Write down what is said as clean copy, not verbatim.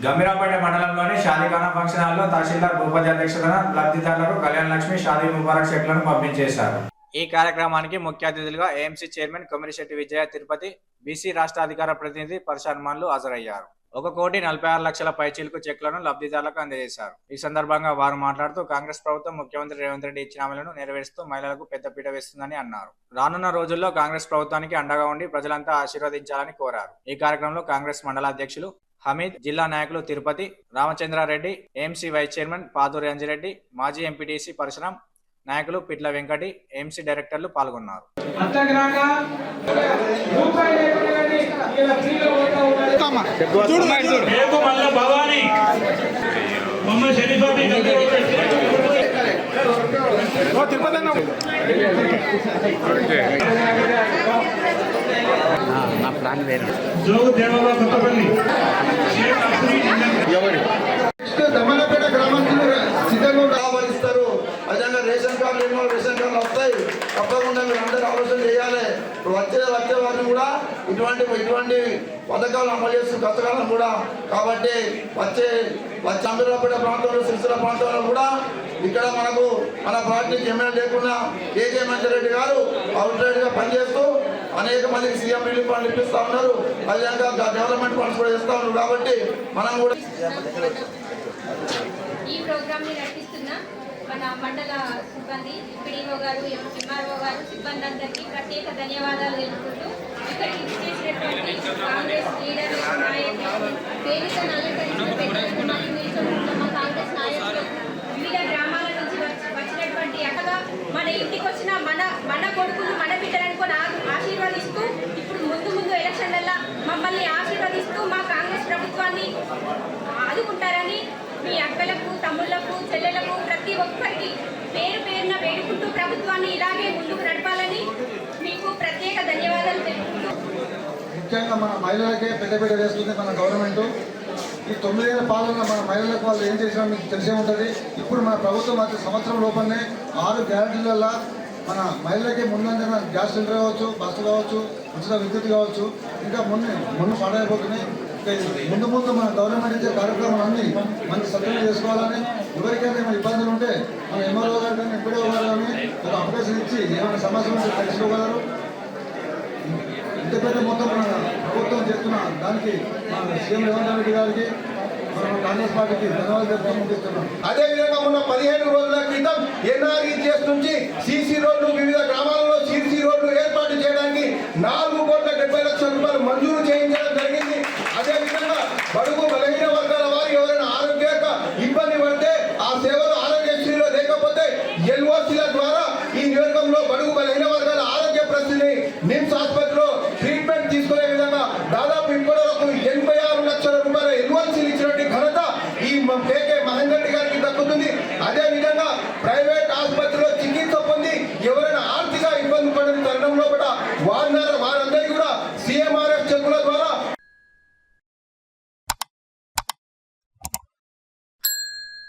గంభీరాపేట మండలంలోని షాదీఖానా ఫంక్షన్ హాల్లో తహసీల్దార్ భూపతి అధ్యక్షతన లబ్ధిదారులకు కళ్యాణ లక్ష్మి షాదీ ముబారక్ చెక్లను పంపించేశారు. ఈ కార్యక్రమానికి ముఖ్య అతిథులుగా ఏఎంసీ చైర్మన్ కొమిరిశెట్టి విజయ తిరుపతి, బీసీ రాష్ట్ర అధికార ప్రతినిధి పర్షాన్ మాన్లు హాజరయ్యారు. 1,46,00,000 పైచీలకు చెక్లను లబ్ధిదారులకు అందజేశారు. ఈ సందర్భంగా వారు మాట్లాడుతూ కాంగ్రెస్ ప్రభుత్వం ముఖ్యమంత్రి రేవంత్ రెడ్డి ఇచ్చిన హామీలను నెరవేరుస్తూ మహిళలకు పెద్దపీట వేస్తుందని అన్నారు. రానున్న రోజుల్లో కాంగ్రెస్ ప్రభుత్వానికి అండగా ఉండి ప్రజలంతా ఆశీర్వదించాలని కోరారు. ఈ కార్యక్రమంలో కాంగ్రెస్ మండల అధ్యక్షులు హమీద్, జిల్లా నాయకులు Tirupati, Ramachandra Reddy, AMC vice chairman Paduri Anji Reddy, మాజీ ఎంపీటీసీ పరశురాం, నాయకులు పిట్ల వెంకటి, ఏఎంసీ డైరెక్టర్లు పాల్గొన్నారు. దమనపేట గ్రామానికి సిద్ధంగా ఆహ్వానిస్తారు. అదేవిధంగా రేషన్ కార్డు లేని వాళ్ళు రేషన్ కార్డులు వస్తాయి. తప్పకుండా మీరు అందరూ ఆలోచన చేయాలి. వచ్చే వారిని కూడా ఇటువంటి పథకాలు అమలు చేస్తూ కష్టకాలం కూడా కాబట్టి వచ్చే చంద్రపేట ప్రాంతంలో సిరిసిల్ల ప్రాంతంలో కూడా ఇక్కడ మన పార్టీకి ఎమ్మెల్యే లేకుండా కేకే మంచిరెడ్డి గారు అవుట్ రైడ్ గా పనిచేస్తూ అనేక మందికి సీఎం రిలీఫ్ ఫండ్ ఇప్పిస్తా ఉన్నారు. అదేవిధంగా డెవలప్మెంట్ ఫండ్స్ కూడా ఇస్తా ఉన్నారు. కాబట్టి మనం కూడా ఈ ప్రోగ్రామ్ ని నడిపిస్తున్న మన మండల సిబ్బంది, పిడిఓ గారు, ఎంఆర్ఓ గారు, సిబ్బంది అందరికీ ప్రత్యేక ధన్యవాదాలు తెలుపుకుంటూ ఇక్కడికి చేసినటువంటి కాంగ్రెస్ లీడర్లు, నాయకులు, వేదికను అలంకరించిన పెద్దలకు మరియు నిల్చొని మా కాంగ్రెస్ నాయకులు, వివిధ గ్రామాల నుంచి వచ్చినటువంటి అక్కగా మన ఇంటికి వచ్చిన మన కొడుకులు, మన బిడ్డలు అనుకొని ఆశీర్వదిస్తూ ఇప్పుడు ముందు ఎలక్షన్లలో మమ్మల్ని ఆశీర్వదిస్తూ మా కాంగ్రెస్ ప్రభుత్వాన్ని ఆదుకుంటారని మీ అక్కలకు, తమ్ముళ్లకు, చెల్లెలకు ప్రతి ఒక్కరికి పేరున వేడుకుంటూ ప్రభుత్వాన్ని ఇలాగే ముందుకు నడపాలని మీకు ప్రత్యేక ధన్యవాదాలు తెలుపుకుంటూ ముఖ్యంగా మన మహిళలకే పెద్దపీట వేస్తుంది మన గవర్నమెంట్. ఈ 9 ఏళ్ల పాలన మన మహిళలకు వాళ్ళు ఏం చేసినా మీకు తెలిసే ఉంటుంది. ఇప్పుడు మన ప్రభుత్వం అతి సంవత్సరం లోపలనే 6 గ్యారెంటీలలో మన మహిళలకి ముందంజన గ్యాస్ సిలిండర్ కావచ్చు, బస్సు కావచ్చు, ఉచిత విద్యుత్ కావచ్చు, ఇంకా ముందు పాడైపోతున్నాయి. ముందు మన గవర్నమెంట్ ఇచ్చే కార్యక్రమాలన్నీ మనకి సద్వినియోగం చేసుకోవాలని, ఎవరికైనా ఏమైనా ఇబ్బందులు ఉంటే మన ఎంఆర్ఓ గారు కానీ ఎంపీడీఓ గారు కానీ ఒక అవకాశం ఇచ్చి ఏమైనా సమస్య ఉంటే తెలుసుకోగలరు. ఇంతకంటే మొత్తం మన ప్రభుత్వం చేస్తున్న దానికి మన సీఎం రేవంత్ రెడ్డి గారికి మన కాంగ్రెస్ పార్టీకి ధన్యవాదాలు చెప్తూ ముగిస్తున్నాం. అదేవిధంగా మొన్న 15 రోజుల క్రితం ఎన్ఆర్ఈజీఎస్ నుంచి సీసీ రోడ్లు, వివిధ గ్రామాలలో సీసీ రోడ్లు ఏర్పాటు చేయడానికి 4,70,00,000 రూపాయలు మంజూరు చేయించడం జరిగింది. అదేవిధంగా బడుగు బలహీన వర్గాల వారు ఎవరైనా ఆరోగ్యంగా ఇబ్బంది పడితే ఆ సేవలు ఆరోగ్యశ్రీలో లేకపోతే ఎల్ఓసీల ద్వారా ఈ నియోజకంలో బడుగు బలహీన వర్గాల ఆరోగ్య పరిస్థితిని నిమ్స్ ఆసుపత్రిలో ట్రీట్మెంట్ తీసుకునే విధంగా దాదాపు ఇప్పటివరకు 86 లక్షల రూపాయల ఎల్ఓసీలు ఇచ్చినటువంటి ఘనత ఈ కేకే మహేందర్ రెడ్డి గారికి దక్కుతుంది. అదేవిధంగా ప్రైవేట్ ఆసుపత్రిలో చికిత్స పొంది ఎవరైనా ఆర్థిక ఇబ్బంది పడిన తరుణంలో కూడా వారిని